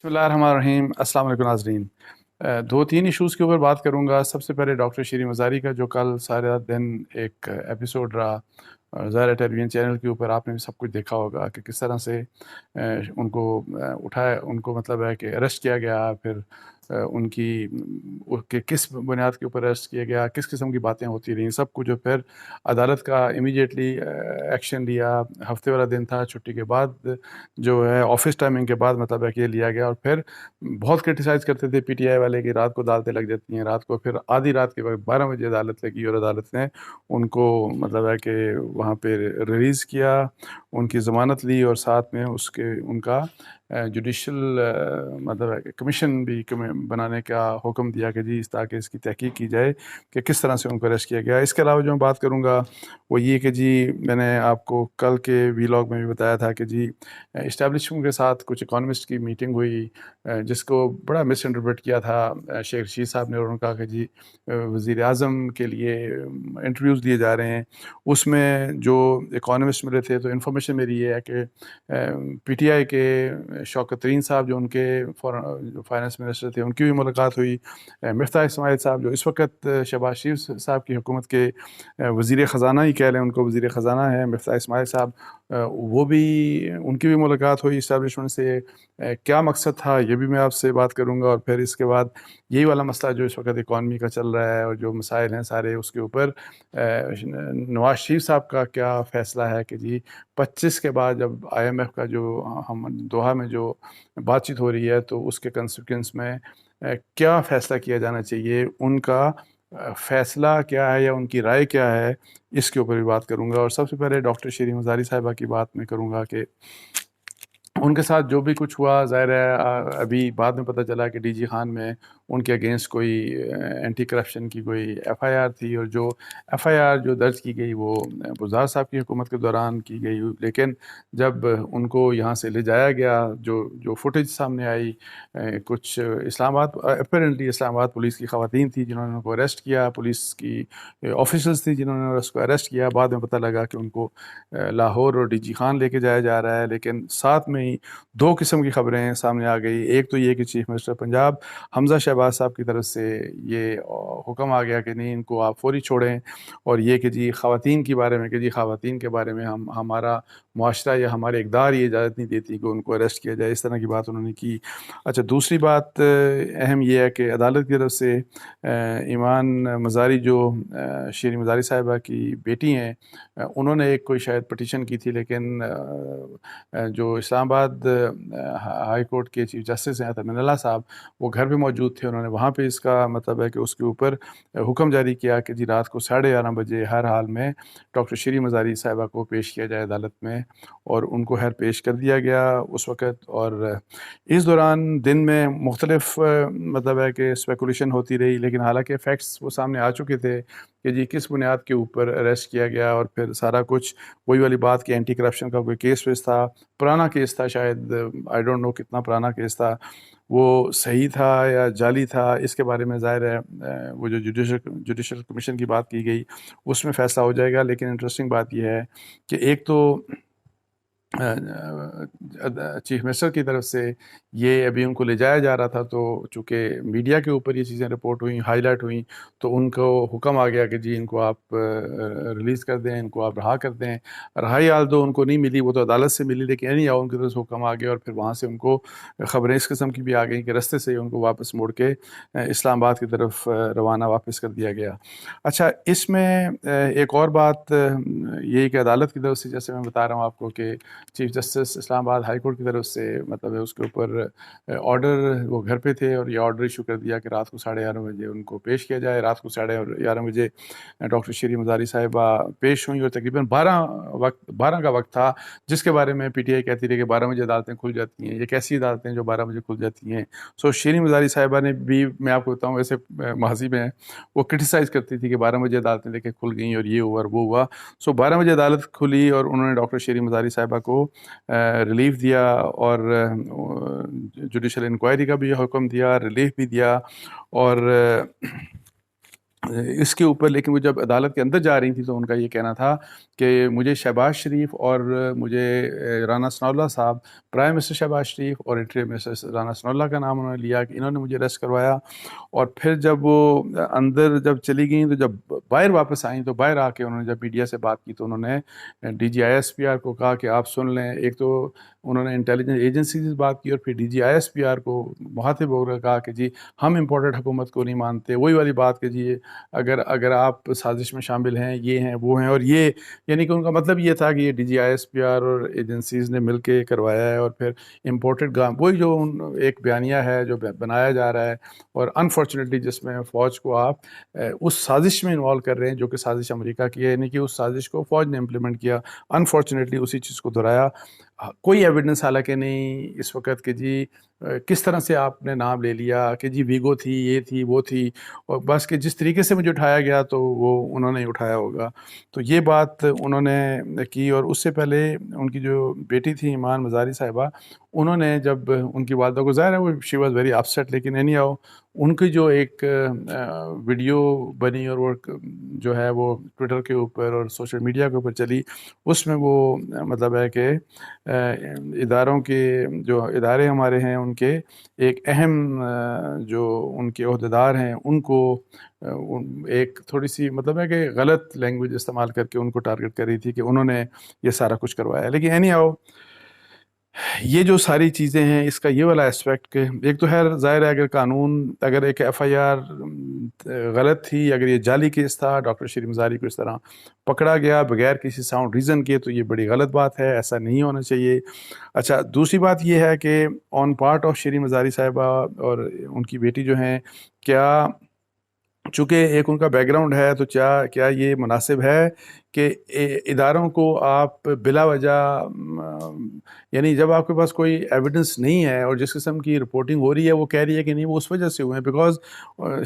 بسم اللہ الرحمن الرحیم۔ السلام علیکم ناظرین۔ دو تین ایشوز کے اوپر بات کروں گا۔ سب سے پہلے ڈاکٹر شیریں مزاری کا جو کل سارا دن ایک ایپیسوڈ رہا ظاہر ہے ٹیلی ویژن چینل کے اوپر، آپ نے بھی سب کچھ دیکھا ہوگا کہ کس طرح سے ان کو اٹھایا، ان کو مطلب ہے کہ اریسٹ کیا گیا، پھر ان کی کہ کس بنیاد کے اوپر اریسٹ کیا گیا، کس قسم کی باتیں ہوتی رہیں سب کچھ، جو پھر عدالت کا امیڈیٹلی ایکشن لیا۔ ہفتے والا دن تھا، چھٹی کے بعد جو ہے آفس ٹائمنگ کے بعد مطلب ہے کہ یہ لیا گیا، اور پھر بہت کرٹیسائز کرتے تھے پی ٹی آئی والے کہ رات کو عدالتیں لگ جاتی ہیں، رات کو پھر آدھی رات کے وقت 12 بجے عدالت لگی اور عدالت نے ان کو مطلب ہے کہ وہاں پہ ریلیز کیا، ان کی ضمانت لی، اور ساتھ میں ان کا جوڈیشل مطلب ہے کہ کمیشن بھی بنانے کا حکم دیا کہ جی تاکہ اس کی تحقیق کی جائے کہ کس طرح سے ان کو اریسٹ کیا گیا۔ اس کے علاوہ جو میں بات کروں گا وہ یہ کہ جی میں نے آپ کو کل کے ویلاگ میں بھی بتایا تھا کہ جی اسٹیبلشمنٹ کے ساتھ کچھ اکانومسٹ کی میٹنگ ہوئی، جس کو بڑا مس انٹرپریٹ کیا تھا شیخ رشید صاحب نے، اور انہوں نے کہا کہ جی وزیر اعظم کے لیے انٹرویوز دیے جا رہے ہیں۔ اس میں جو اکانومسٹ ملے تھے تو انفارمیشن میری یہ ہے کہ پی ٹی آئی کے شوکت ترین صاحب جو ان کے فائنانس منسٹر تھے، ان کی بھی ملاقات ہوئی۔ مفتاح اسماعیل صاحب جو اس وقت شہباز شریف صاحب کی حکومت کے وزیر خزانہ ہی کہہ لیں، ان کو وزیر خزانہ ہے مفتاح اسماعیل صاحب، وہ بھی ان کی بھی ملاقات ہوئی اسٹیبلشمنٹ سے۔ کیا مقصد تھا یہ بھی میں آپ سے بات کروں گا، اور پھر اس کے بعد یہی والا مسئلہ جو اس وقت اکانومی کا چل رہا ہے اور جو مسائل ہیں سارے، اس کے اوپر نواز شریف صاحب کا کیا فیصلہ ہے کہ جی 25 کے بعد جب آئی ایم ایف کا جو ہم دوحہ میں جو بات چیت ہو رہی ہے تو اس کے کنسیکوینس میں کیا فیصلہ کیا جانا چاہیے، ان کا فیصلہ کیا ہے یا ان کی رائے کیا ہے، اس کے اوپر بھی بات کروں گا۔ اور سب سے پہلے ڈاکٹر شیریں مزاری صاحبہ کی بات میں کروں گا کہ ان کے ساتھ جو بھی کچھ ہوا، ظاہر ہے ابھی بعد میں پتہ چلا کہ ڈی جی خان میں ان کے اگینسٹ کوئی اینٹی کرپشن کی کوئی ایف آئی آر تھی، اور جو ایف آئی آر جو درج کی گئی وہ بزدار صاحب کی حکومت کے دوران کی گئی، لیکن جب ان کو یہاں سے لے جایا گیا، جو فوٹیج سامنے آئی، کچھ اسلام آباد اپیرنٹلی اسلام آباد پولیس کی خواتین تھی جنہوں نے ان کو اریسٹ کیا، پولیس کی آفیسرز تھی جنہوں نے اس کو اریسٹ کیا۔ بعد میں پتہ لگا کہ ان کو لاہور اور ڈی جی خان لے کے جایا جا رہا ہے، لیکن ساتھ میں ہی دو قسم کی خبریں سامنے آ گئی۔ ایک تو یہ کہ چیف منسٹر پنجاب حمزہ شہباز صاحب کی طرف سے یہ حکم آ گیا کہ نہیں ان کو آپ فوری چھوڑیں، اور یہ کہ جی خواتین کے بارے میں کہ جی خواتین کے بارے میں ہمارا معاشرہ یا ہمارے اقدار یہ اجازت نہیں دیتی کہ ان کو اریسٹ کیا جائے، اس طرح کی بات انہوں نے کی۔ اچھا، دوسری بات اہم یہ ہے کہ عدالت کی طرف سے ایمان مزاری جو شیریں مزاری صاحبہ کی بیٹی ہیں، انہوں نے ایک کوئی شاید پٹیشن کی تھی، لیکن جو اسلام آباد ہائی کورٹ کے چیف جسٹس ہیں تمن اللہ صاحب، وہ گھر پہ موجود تھے، انہوں نے وہاں پہ اس کا مطلب ہے کہ اس کے اوپر حکم جاری کیا کہ جی رات کو 11:30 بجے ہر حال میں ڈاکٹر شیریں مزاری صاحبہ کو پیش کیا جائے عدالت میں، اور ان کو خیر پیش کر دیا گیا اس وقت۔ اور اس دوران دن میں مختلف مطلب ہے کہ اسپیکولیشن ہوتی رہی، لیکن حالانکہ فیکٹس وہ سامنے آ چکے تھے کہ جی کس بنیاد کے اوپر اریسٹ کیا گیا، اور پھر سارا کچھ وہی والی بات کہ اینٹی کرپشن کا کوئی کیس ویس تھا، پرانا کیس تھا، شاید آئی ڈونٹ نو کتنا پرانا کیس تھا، وہ صحیح تھا یا جعلی تھا، اس کے بارے میں ظاہر ہے وہ جو جوڈیشل کمیشن کی بات کی گئی اس میں فیصلہ ہو جائے گا۔ لیکن انٹرسٹنگ بات یہ ہے کہ ایک تو چیف منسٹر کی طرف سے یہ ابھی ان کو لے جایا جا رہا تھا، تو چونکہ میڈیا کے اوپر یہ چیزیں رپورٹ ہوئیں، ہائی لائٹ ہوئیں، تو ان کو حکم آ گیا کہ جی ان کو آپ ریلیز کر دیں، ان کو آپ رہا کر دیں۔ رہائی حال تو ان کو نہیں ملی، وہ تو عدالت سے ملی، لیکن نہیں ان کی طرف سے حکم آ گیا، اور پھر وہاں سے ان کو خبریں اس قسم کی بھی آ گئیں کہ رستے سے ان کو واپس موڑ کے اسلام آباد کی طرف روانہ واپس کر دیا گیا۔ اچھا، اس میں ایک اور بات یہ کہ عدالت کی طرف سے جیسے میں بتا رہا ہوں آپ کو کہ چیف جسٹس اسلام آباد ہائی کورٹ کی طرف سے مطلب ہے اس کے اوپر آرڈر، وہ گھر پہ تھے اور یہ آرڈر ایشو کر دیا کہ رات کو 11:30 بجے ان کو پیش کیا جائے۔ رات کو 11:30 بجے ڈاکٹر شیریں مزاری صاحبہ پیش ہوئیں، اور تقریباً 12 کا وقت تھا، جس کے بارے میں پی ٹی آئی کہتی رہی کہ 12 بجے عدالتیں کھل جاتی ہیں، یہ کیسی عدالتیں جو 12 بجے کھل جاتی ہیں۔ شیریں مزاری صاحبہ نے بھی، میں آپ کو بتاؤں ویسے ماضی میں وہ کرٹیسائز کرتی تھی کہ 12 بجے عدالتیں دیکھیں کھل گئیں اور یہ ہوا اور وہ ہوا۔ 12 بجے عدالت کھلی اور انہوں نے ڈاکٹر شیریں مزاری صاحبہ کو ریلیف دیا، اور جوڈیشل انکوائری کا بھی حکم دیا، ریلیف بھی دیا، اور اس کے اوپر، لیکن وہ جب عدالت کے اندر جا رہی تھی تو ان کا یہ کہنا تھا کہ مجھے شہباز شریف اور مجھے رانا ثناء اللہ صاحب، پرائم منسٹر شہباز شریف اور انٹریم منسٹر رانا ثناء اللہ کا نام انہوں نے لیا کہ انہوں نے مجھے اریسٹ کروایا. اور پھر جب وہ اندر جب چلی گئیں تو جب باہر واپس آئیں تو باہر آ کے انہوں نے جب میڈیا سے بات کی تو انہوں نے D G I S P R کو کہا کہ آپ سن لیں. ایک تو انہوں نے انٹیلیجنس ایجنسی سے بات کی اور پھر D G I S P R کو مخاطب ہو کر کہا کہ جی ہم امپورٹڈ حکومت کو نہیں مانتے. وہی والی بات کہ جی اگر آپ سازش میں شامل ہیں، یہ ہیں وہ ہیں. اور یہ یعنی کہ ان کا مطلب یہ تھا کہ یہ D G I S P R اور ایجنسیز نے مل کے کروایا ہے. اور پھر امپورٹڈ گام وہی جو ایک بیانیہ ہے جو بنایا جا رہا ہے، اور انفارچونیٹلی جس میں فوج کو آپ اس سازش میں انوالو کر رہے ہیں جو کہ سازش امریکہ کی ہے، یعنی کہ اس سازش کو فوج نے امپلیمنٹ کیا. انفارچونیٹلی اسی چیز کو دہرایا. کوئی ایویڈنس حالانکہ نہیں اس وقت کہ جی کس طرح سے آپ نے نام لے لیا کہ جی ویگو تھی، یہ تھی، وہ تھی، اور بس کہ جس طریقے سے مجھے اٹھایا گیا تو وہ انہوں نے اٹھایا ہوگا. تو یہ بات انہوں نے کی. اور اس سے پہلے ان کی جو بیٹی تھی ایمان مزاری صاحبہ، انہوں نے جب ان کی والدہ کو، ظاہر ہے وہ شی واز ویری اپسیٹ، لیکن اینی ہاؤ ان کی جو ایک ویڈیو بنی اور وہ جو ہے وہ ٹویٹر کے اوپر اور سوشل میڈیا کے اوپر چلی، اس میں وہ مطلب ہے کہ اداروں کے جو ادارے ہمارے ہیں ان کے ایک اہم جو ان کے عہدیدار ہیں ان کو ایک تھوڑی سی مطلب ہے کہ غلط لینگویج استعمال کر کے ان کو ٹارگٹ کر رہی تھی کہ انہوں نے یہ سارا کچھ کروایا. لیکن اینی ہاؤ یہ جو ساری چیزیں ہیں اس کا یہ والا اسپیکٹ کہ ایک تو خیر ظاہر ہے اگر ایک ایف آئی آر غلط تھی، اگر یہ جعلی کیس تھا، ڈاکٹر شیریں مزاری کو اس طرح پکڑا گیا بغیر کسی ساؤنڈ ریزن کے، تو یہ بڑی غلط بات ہے، ایسا نہیں ہونا چاہیے. اچھا دوسری بات یہ ہے کہ on part of Shireen Mazari صاحبہ اور ان کی بیٹی جو ہیں، کیا چونکہ ایک ان کا بیک گراؤنڈ ہے تو کیا یہ مناسب ہے کہ اداروں کو آپ بلا وجہ یعنی جب آپ کے پاس کوئی ایویڈنس نہیں ہے اور جس قسم کی رپورٹنگ ہو رہی ہے وہ کہہ رہی ہے کہ نہیں وہ اس وجہ سے ہوئے ہیں بیکاز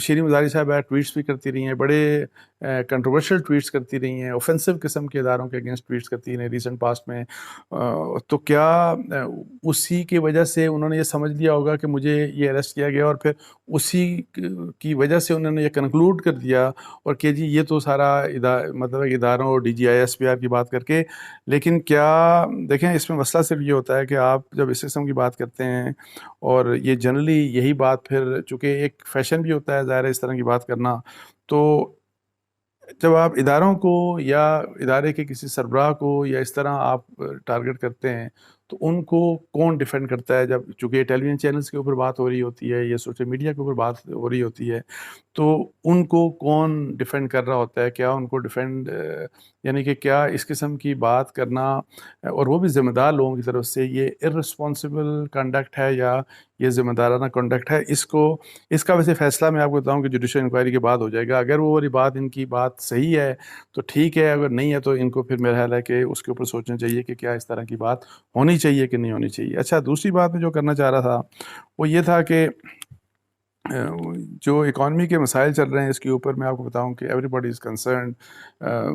شیریں مزاری صاحب ٹویٹس بھی کرتی رہی ہیں، بڑے کنٹروورشل ٹویٹس کرتی رہی ہیں، اوفینسو قسم کے اداروں کے اگینسٹ ٹویٹس کرتی رہی ہیں ریسنٹ پاسٹ میں. تو کیا اسی کی وجہ سے انہوں نے یہ سمجھ لیا ہوگا کہ مجھے یہ اریسٹ کیا گیا اور پھر اسی کی وجہ سے انہوں نے یہ کنکلوڈ کر دیا اور کہ جی یہ تو سارا مطلب اداروں اور D G I S P R کی بات کر کے. لیکن کیا دیکھیں اس میں مسئلہ صرف یہ ہوتا ہے کہ آپ جب اس قسم کی بات کرتے ہیں اور یہ جنرلی یہی بات پھر چونکہ ایک فیشن بھی ہوتا ہے ظاہر ہے اس طرح کی بات کرنا، تو جب آپ اداروں کو یا ادارے کے کسی سربراہ کو یا اس طرح آپ ٹارگٹ کرتے ہیں تو ان کو کون ڈیفینڈ کرتا ہے؟ جب چونکہ ٹیلی ویژن چینلز کے اوپر بات ہو رہی ہوتی ہے یا سوشل میڈیا کے اوپر بات ہو رہی ہوتی ہے تو ان کو کون ڈیفینڈ کر رہا ہوتا ہے؟ کیا ان کو ڈیفینڈ یعنی کہ کیا اس قسم کی بات کرنا اور وہ بھی ذمہ دار لوگوں کی طرف سے یہ ارسپانسبل کنڈکٹ ہے یا یہ ذمہ دارانہ کنڈکٹ ہے؟ اس کا ویسے فیصلہ میں آپ کو بتاؤں کہ جوڈیشل انکوائری کے بعد ہو جائے گا. اگر وہ والی بات ان کی بات صحیح ہے تو ٹھیک ہے، اگر نہیں ہے تو ان کو پھر میرا خیال ہے کہ اس کے اوپر سوچنا چاہیے کہ کیا اس طرح کی بات ہونی چاہیے کہ نہیں ہونی چاہیے. اچھا دوسری بات میں جو کرنا چاہ رہا تھا وہ یہ تھا کہ جو اکانومی کے مسائل چل رہے ہیں اس کے اوپر میں آپ کو بتاؤں کہ ایوری باڈی از کنسرنڈ.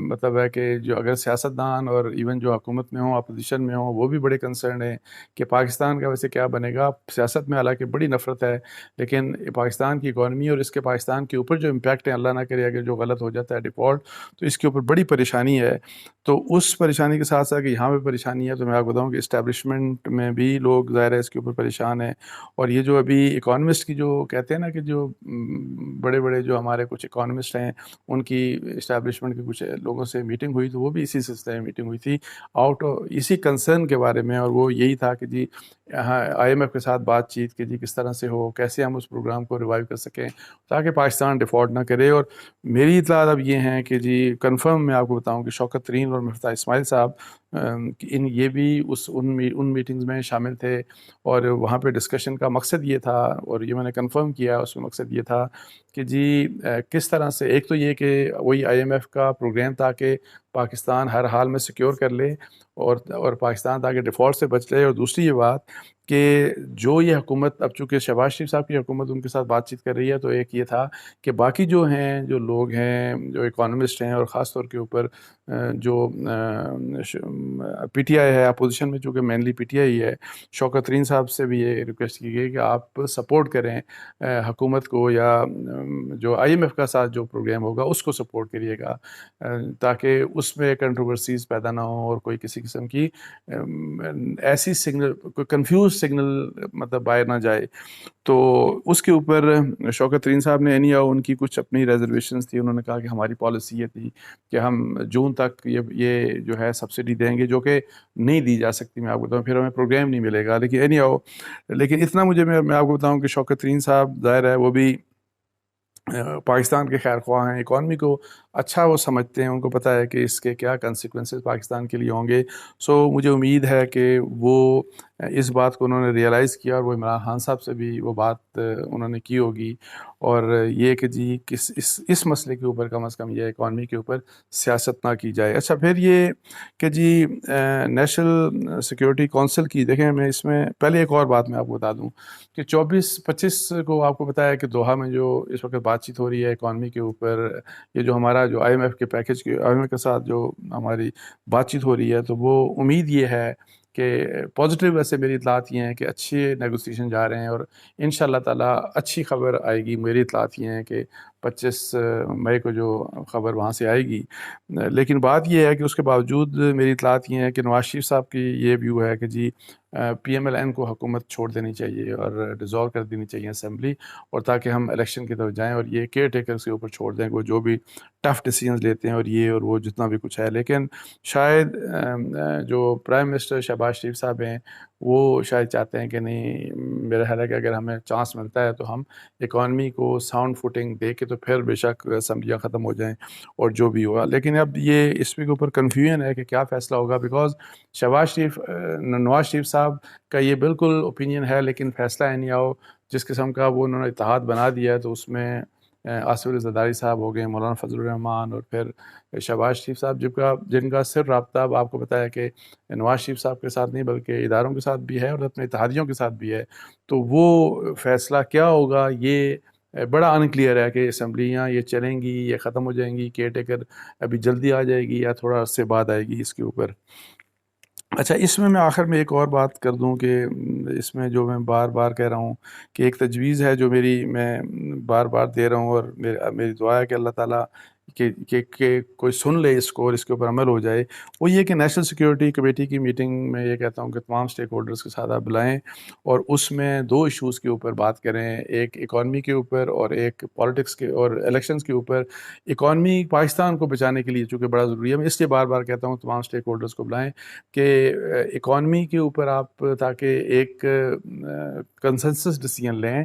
مطلب ہے کہ جو اگر سیاستدان اور ایون جو حکومت میں ہوں اپوزیشن میں ہوں وہ بھی بڑے کنسرن ہیں کہ پاکستان کا ویسے کیا بنے گا. سیاست میں حالانکہ بڑی نفرت ہے لیکن پاکستان کی اکانومی اور اس کے پاکستان کے اوپر جو امپیکٹ ہے، اللہ نہ کرے اگر جو غلط ہو جاتا ہے ڈیفالٹ، تو اس کے اوپر بڑی پریشانی ہے. تو اس پریشانی کے ساتھ ساتھ کہ یہاں پہ پریشانی ہے تو میں آپ کو بتاؤں کہ اسٹیبلشمنٹ میں بھی لوگ ظاہر ہے اس کے اوپر پریشان ہیں. اور یہ جو ابھی اکانومسٹ کی جو کہتے ہیں نا کہ جو بڑے بڑے جو ہمارے کچھ اکانومسٹ ہیں ان کی اسٹیبلشمنٹ کے کچھ لوگوں سے میٹنگ ہوئی تو وہ بھی اسی سلسلے میں میٹنگ ہوئی تھی اسی کنسرن کے بارے میں، اور وہ یہی تھا کہ جی آئی ایم ایف کے ساتھ بات چیت کہ جی کس طرح سے ہو، کیسے ہم اس پروگرام کو ریوائیو کر سکیں تاکہ پاکستان ڈیفالٹ نہ کرے. اور میری اطلاعات اب یہ ہیں کہ جی کنفرم میں آپ کو بتاؤں کہ شوکت ترین اور مفتاح اسماعیل صاحب یہ بھی ان میٹنگز میں شامل تھے اور وہاں پہ ڈسکشن کا مقصد یہ تھا اور یہ میں نے کنفرم کیا، اس میں مقصد یہ تھا کہ جی کس طرح سے ایک تو یہ کہ وہی آئی ایم ایف کا پروگرام تھا کہ پاکستان ہر حال میں سیکیور کر لے اور پاکستان تاکہ ڈیفالٹ سے بچ لے، اور دوسری یہ بات کہ جو یہ حکومت اب چونکہ شہباز شریف صاحب کی حکومت ان کے ساتھ بات چیت کر رہی ہے، تو ایک یہ تھا کہ باقی جو ہیں جو لوگ ہیں جو اکانومسٹ ہیں اور خاص طور کے اوپر جو پی ٹی آئی ہے اپوزیشن میں، چونکہ مینلی پی ٹی آئی ہے، شوکت ترین صاحب سے بھی یہ ریکویسٹ کی گئی کہ آپ سپورٹ کریں حکومت کو، یا جو آئی ایم ایف کا ساتھ جو پروگرام ہوگا اس کو سپورٹ کریے گا، تاکہ اس میں کنٹروورسیز پیدا نہ ہوں اور کوئی کسی قسم کی ایسی سگنل، کوئی کنفیوز سگنل مطلب باہر نہ جائے۔ تو اس کے اوپر شوکت ترین صاحب نے ان کی کچھ اپنی ریزرویشنز تھی، انہوں نے کہا کہ ہماری پالیسی یہ تھی کہ ہم جون تک یہ جو ہے سبسڈی دیں گے، جو کہ نہیں دی جا سکتی، میں آپ کو بتاؤں، پھر ہمیں پروگرام نہیں ملے گا۔ لیکن اتنا مجھے میں آپ کو بتاؤں کہ شوکت ترین صاحب ظاہر ہے وہ بھی پاکستان کے خیر خواہ ہیں، اکانومی کو اچھا وہ سمجھتے ہیں، ان کو پتہ ہے کہ اس کے کیا کنسیکوینسز پاکستان کے لیے ہوں گے۔ مجھے امید ہے کہ وہ اس بات کو انہوں نے ریئلائز کیا، اور وہ عمران خان صاحب سے بھی وہ بات انہوں نے کی ہوگی، اور یہ کہ جی اس مسئلے کے اوپر کم از کم یہ اکانومی کے اوپر سیاست نہ کی جائے۔ اچھا، پھر یہ کہ جی نیشنل سیکیورٹی کونسل کی، دیکھیں میں اس میں پہلے ایک اور بات میں آپ کو بتا دوں کہ 24-25 کو آپ کو بتایا کہ دوحہ میں جو اس وقت بات چیت ہو رہی ہے اکانومی کے اوپر، یہ جو ہمارا جو آئی ایم ایف کے پیکج کے آئی ایم ایف کے ساتھ جو ہماری بات چیت ہو رہی ہے، تو وہ امید یہ ہے کہ پازیٹیو، ویسے میری اطلاعات یہ ہیں کہ اچھے نیگوسیشن جا رہے ہیں، اور انشاءاللہ تعالیٰ اچھی خبر آئے گی۔ میری اطلاعات یہ ہیں کہ 25 مئی کو جو خبر وہاں سے آئے گی، لیکن بات یہ ہے کہ اس کے باوجود میری اطلاعات یہ ہیں کہ نواز شریف صاحب کی یہ ویو ہے کہ جی پی ایم ایل این کو حکومت چھوڑ دینی چاہیے اور ڈیزالو کر دینی چاہیے اسمبلی، اور تاکہ ہم الیکشن کی طرف جائیں اور یہ کیئر ٹیکرز کے اوپر چھوڑ دیں کہ وہ جو بھی ٹف ڈیسیجنز لیتے ہیں اور یہ اور وہ جتنا بھی کچھ ہے۔ لیکن شاید جو پرائم منسٹر شہباز شریف صاحب ہیں وہ شاید چاہتے ہیں کہ نہیں، میرا خیال ہے کہ اگر ہمیں چانس ملتا ہے تو ہم اکانومی کو ساؤنڈ فوٹنگ دے کے تو پھر بے شک اسمبلیاں ختم ہو جائیں اور جو بھی ہوگا۔ لیکن اب یہ اس کے اوپر کنفیوژن ہے کہ کیا فیصلہ ہوگا، بیکاز نواز شریف صاحب کا یہ بالکل اوپینین ہے، لیکن فیصلہ اینی آؤ جس قسم کا وہ انہوں نے اتحاد بنا دیا ہے، تو اس میں آصف علی زرداری صاحب ہو گئے، مولانا فضل الرحمان، اور پھر شہباز شریف صاحب جن کا صرف رابطہ اب آپ کو پتہ ہے کہ نواز شریف صاحب کے ساتھ نہیں بلکہ اداروں کے ساتھ بھی ہے اور اپنے اتحادیوں کے ساتھ بھی ہے، تو وہ فیصلہ کیا ہوگا یہ بڑا انکلیئر ہے کہ اسمبلیاں یہ چلیں گی، یہ ختم ہو جائیں گی، کیئر ٹیکر ابھی جلدی آ جائے گی یا تھوڑا عرصے بعد آئے گی اس کے اوپر۔ اچھا، اس میں آخر میں ایک اور بات کر دوں کہ اس میں جو میں بار بار کہہ رہا ہوں کہ ایک تجویز ہے جو میں بار بار دے رہا ہوں، اور میری دعا ہے کہ اللہ تعالیٰ کہ کوئی سن لے اس کو اور اس کے اوپر عمل ہو جائے، وہ یہ کہ نیشنل سیکیورٹی کمیٹی کی میٹنگ میں یہ کہتا ہوں کہ تمام سٹیک ہولڈرز کے ساتھ آپ بلائیں، اور اس میں 2 ایشوز کے اوپر بات کریں، ایک اکانومی کے اوپر اور ایک پالیٹکس کے اور الیکشنز کے اوپر۔ اکانومی پاکستان کو بچانے کے لیے چونکہ بڑا ضروری ہے، میں اس لیے بار بار کہتا ہوں تمام سٹیک ہولڈرز کو بلائیں کہ اکانومی کے اوپر آپ تاکہ ایک کنسنسس ڈیسیجن لیں،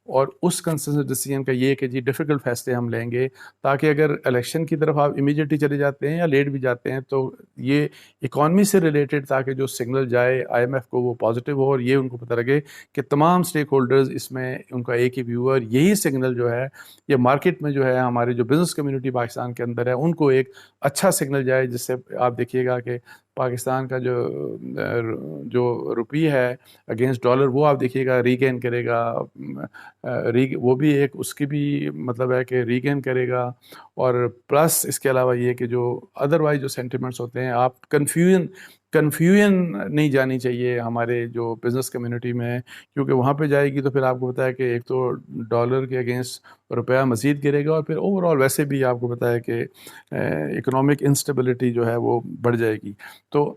اور اس کنسنسس ڈیسیجن کا یہ کہ جی ڈیفیکلٹ فیصلے ہم لیں گے، تاکہ اگر الیکشن کی طرف آپ امیڈیٹلی چلے جاتے ہیں یا لیٹ بھی جاتے ہیں تو یہ اکانومی سے ریلیٹڈ، تاکہ جو سگنل جائے آئی ایم ایف کو وہ پازیٹیو ہو، اور یہ ان کو پتہ لگے کہ تمام سٹیک ہولڈرز اس میں ان کا ایک ہی ویو ہے، اور یہی سگنل جو ہے یہ مارکیٹ میں جو ہے ہماری جو بزنس کمیونٹی پاکستان کے اندر ہے ان کو ایک اچھا سگنل جائے، جس سے آپ دیکھیے گا کہ پاکستان کا جو روپی ہے اگینسٹ ڈالر، وہ آپ دیکھیے گا ریگین کرے گا، وہ بھی ایک اس کی بھی مطلب ہے کہ ریگین کرے گا، اور پلس اس کے علاوہ یہ کہ جو ادروائز جو سینٹیمنٹس ہوتے ہیں، آپ کنفیوژن نہیں جانی چاہیے ہمارے جو بزنس کمیونٹی میں، کیونکہ وہاں پہ جائے گی تو پھر آپ کو پتہ ہے کہ ایک تو ڈالر کے اگینسٹ روپیہ مزید گرے گا، اور پھر اوور آل ویسے بھی آپ کو پتہ ہے کہ اکنامک انسٹیبلٹی جو ہے وہ بڑھ جائے گی۔ تو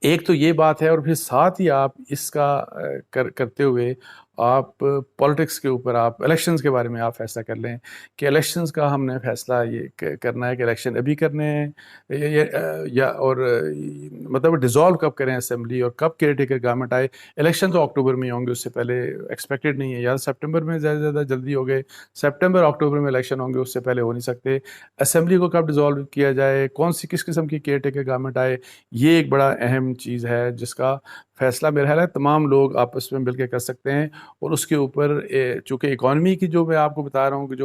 ایک تو یہ بات ہے، اور پھر ساتھ ہی آپ اس کا کرتے ہوئے آپ پالیٹکس کے اوپر، آپ الیکشنز کے بارے میں آپ فیصلہ کر لیں کہ الیکشنز کا ہم نے فیصلہ یہ کرنا ہے کہ الیکشن ابھی کرنے ہیں یا اور مطلب ڈیزالو کب کریں اسمبلی، اور کب کیئر ٹیکر گورنمنٹ آئے۔ الیکشن تو اکتوبر میں ہوں گے، اس سے پہلے ایکسپیکٹڈ نہیں ہے، یا سپٹمبر میں زیادہ جلدی ہو گئے، سپٹمبر اکتوبر میں الیکشن ہوں گے، اس سے پہلے ہو نہیں سکتے۔ اسمبلی کو کب ڈیزالو کیا جائے، کس قسم کی کیئر ٹیکر گورنمنٹ آئے، یہ ایک بڑا اہم چیز ہے جس کا فیصلہ میرا خیال ہے تمام لوگ آپس میں مل کے کر سکتے ہیں، اور اس کے اوپر چونکہ اکانومی کی جو میں آپ کو بتا رہا ہوں کہ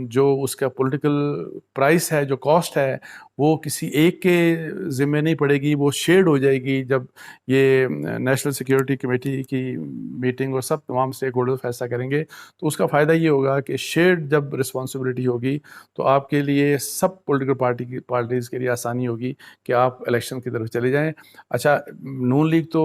جو اس کا پولیٹیکل پرائس ہے، جو کاسٹ ہے، وہ کسی ایک کے ذمے نہیں پڑے گی، وہ شیئرڈ ہو جائے گی. جب یہ نیشنل سیکیورٹی کمیٹی کی میٹنگ اور سب تمام اسٹیک ہولڈر فیصلہ کریں گے تو اس کا فائدہ یہ ہوگا کہ شیئرڈ جب رسپانسبلٹی ہوگی تو آپ کے لیے سب پولیٹیکل پارٹیز کے لیے آسانی ہوگی کہ آپ الیکشن کی طرف چلے جائیں. اچھا نون لیگ تو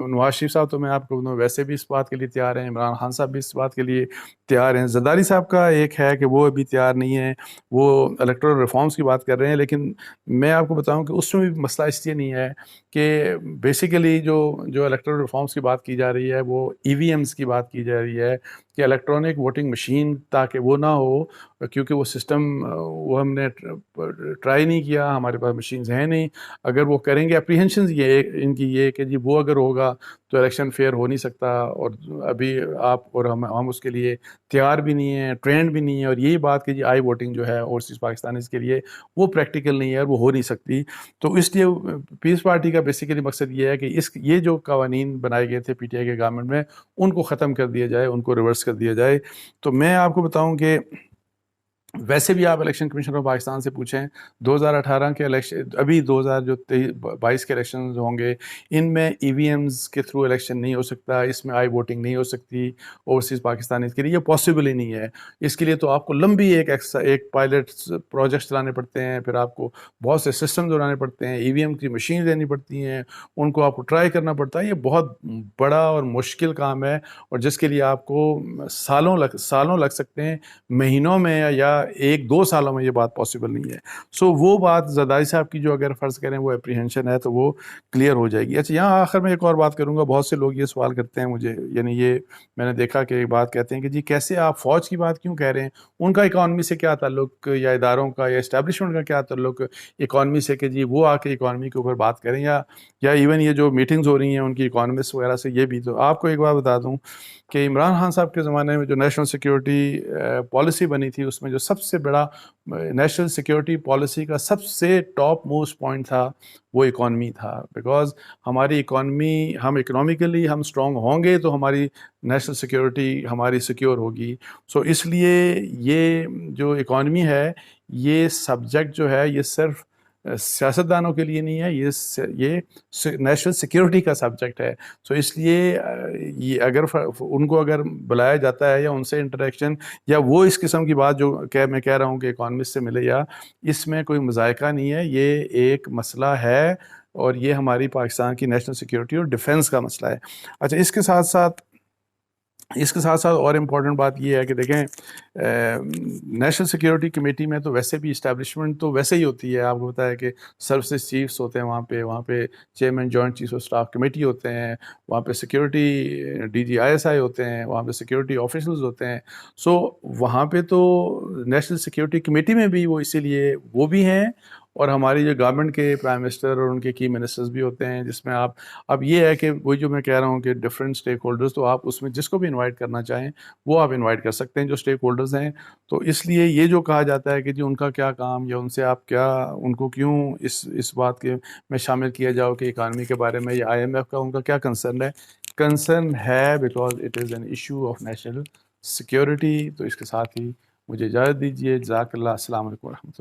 نواز شریف صاحب تو میں آپ کو ویسے بھی اس بات کے لیے تیار ہیں، عمران خان صاحب بھی اس بات کے لیے تیار ہیں. زرداری صاحب کا ایک ہے کہ وہ ابھی تیار نہیں ہے، وہ الیکٹورل ریفارمز کی بات کر رہے ہیں، لیکن میں آپ کو بتاؤں کہ اس میں بھی مسئلہ اس لیے نہیں ہے کہ بیسیکلی جو الیکٹورل ریفارمز کی بات کی جا رہی ہے وہ ای وی ایمز کی بات کی جا رہی ہے کہ الیکٹرانک ووٹنگ مشین تاکہ وہ نہ ہو، کیونکہ وہ سسٹم وہ ہم نے ٹرائی نہیں کیا، ہمارے پاس مشینز ہیں نہیں. اگر وہ کریں گے اپریہنشنز یہ ان کی یہ کہ جی وہ اگر ہوگا تو الیکشن فیئر ہو نہیں سکتا، اور ابھی آپ اور ہم اس کے لیے تیار بھی نہیں ہیں، ٹرینڈ بھی نہیں ہے. اور یہی بات کہ جی آئی ووٹنگ جو ہے اوورسیز پاکستانیز کے لیے وہ پریکٹیکل نہیں ہے اور وہ ہو نہیں سکتی. تو اس لیے پیپلز پارٹی کا بیسیکلی مقصد یہ ہے کہ یہ جو قوانین بنائے گئے تھے پی ٹی آئی کے گورنمنٹ میں ان کو ختم کر دیا جائے، ان کو ریورس کر دیا جائے. تو میں آپ کو بتاؤں کہ ویسے بھی آپ الیکشن کمیشن آف پاکستان سے پوچھیں 2018 کے الیکشن، ابھی 2022 کے الیکشنز ہوں گے، ان میں ای وی ایمز کے تھرو الیکشن نہیں ہو سکتا، اس میں آئی ووٹنگ نہیں ہو سکتی اوورسیز پاکستانی کے لیے، یہ پاسبل ہی نہیں ہے. اس کے لیے تو آپ کو لمبی ایک پائلٹ پروجیکٹس چلانے پڑتے ہیں، پھر آپ کو بہت سے سسٹم بنانے پڑتے ہیں، ای وی ایم کی مشین دینی پڑتی ہیں، ان کو آپ کو ٹرائی کرنا پڑتا ہے. یہ بہت بڑا اور مشکل کام ہے اور جس کے لیے آپ کو سالوں لگ سکتے ہیں، مہینوں میں یا 1-2 سالوں میں یہ بات پاسبل نہیں ہے. سو وہ بات زرداری صاحب کی جو اگر فرض کریں وہ اپریہنشن ہے تو وہ کلیئر ہو جائے گی. اچھا یہاں آخر میں ایک اور بات کروں گا، بہت سے لوگ یہ سوال کرتے ہیں مجھے، یعنی یہ میں نے دیکھا کہ ایک بات کہتے ہیں کہ جی کیسے آپ فوج کی بات کیوں کہہ رہے ہیں، ان کا اکانومی سے کیا تعلق، یا اداروں کا یا اسٹیبلشمنٹ کا کیا تعلق اکانومی سے کہ جی وہ آ کے اکانومی کے اوپر بات کریں، یا ایون یہ جو میٹنگز ہو رہی ہیں ان کی اکانومسٹ وغیرہ سے. یہ بھی تو آپ کو ایک بات بتا دوں کہ عمران خان صاحب کے زمانے میں جو نیشنل سیکیورٹی پالیسی بنی تھی اس میں جو سب سے بڑا نیشنل سیکیورٹی پالیسی کا سب سے ٹاپ موسٹ پوائنٹ تھا وہ اکانومی تھا. بیکاز ہماری اکانومی، ہم اکنامیکلی ہم اسٹرانگ ہوں گے تو ہماری نیشنل سیکیورٹی ہماری سیکیور ہوگی. سو اس لیے یہ جو اکانومی ہے یہ سبجیکٹ جو ہے یہ صرف سیاستدانوں کے لیے نہیں ہے، یہ نیشنل سیکیورٹی کا سبجیکٹ ہے. سو اس لیے یہ اگر ان کو اگر بلایا جاتا ہے یا ان سے انٹریکشن یا وہ اس قسم کی بات جو میں کہہ رہا ہوں کہ اکانومسٹ سے ملے، یا اس میں کوئی مذائقہ نہیں ہے، یہ ایک مسئلہ ہے اور یہ ہماری پاکستان کی نیشنل سیکیورٹی اور ڈیفنس کا مسئلہ ہے. اچھا اس کے ساتھ ساتھ اور امپورٹنٹ بات یہ ہے کہ دیکھیں نیشنل سیکیورٹی کمیٹی میں تو ویسے بھی اسٹیبلشمنٹ تو ویسے ہی ہوتی ہے. آپ کو پتا ہے کہ سروسز چیفس ہوتے ہیں وہاں پہ chairman joint chief of staff committee ہوتے ہیں، وہاں پہ security D G I S I ہوتے ہیں، وہاں پہ سیکیورٹی آفیسرز ہوتے ہیں. سو وہاں پہ تو نیشنل سیکیورٹی کمیٹی میں بھی وہ اسی لیے وہ بھی ہیں، اور ہماری جو گورنمنٹ کے پرائم منسٹر اور ان کے کی منسٹرز بھی ہوتے ہیں، جس میں آپ اب یہ ہے کہ وہی جو میں کہہ رہا ہوں کہ ڈفرینٹ اسٹیک ہولڈرز، تو آپ اس میں جس کو بھی انوائٹ کرنا چاہیں وہ آپ انوائٹ کر سکتے ہیں جو اسٹیک ہولڈرز ہیں. تو اس لیے یہ جو کہا جاتا ہے کہ جی ان کا کیا کام، یا ان سے آپ کیا، ان کو کیوں اس بات کے میں شامل کیا جاؤ کہ اکانومی کے بارے میں یا آئی ایم ایف کا ان کا کیا کنسرن ہے because it is an issue of national security. تو اس کے ساتھ ہی مجھے اجازت دیجیے. جزاک اللہ. السلام علیکم ورحمۃ اللہ.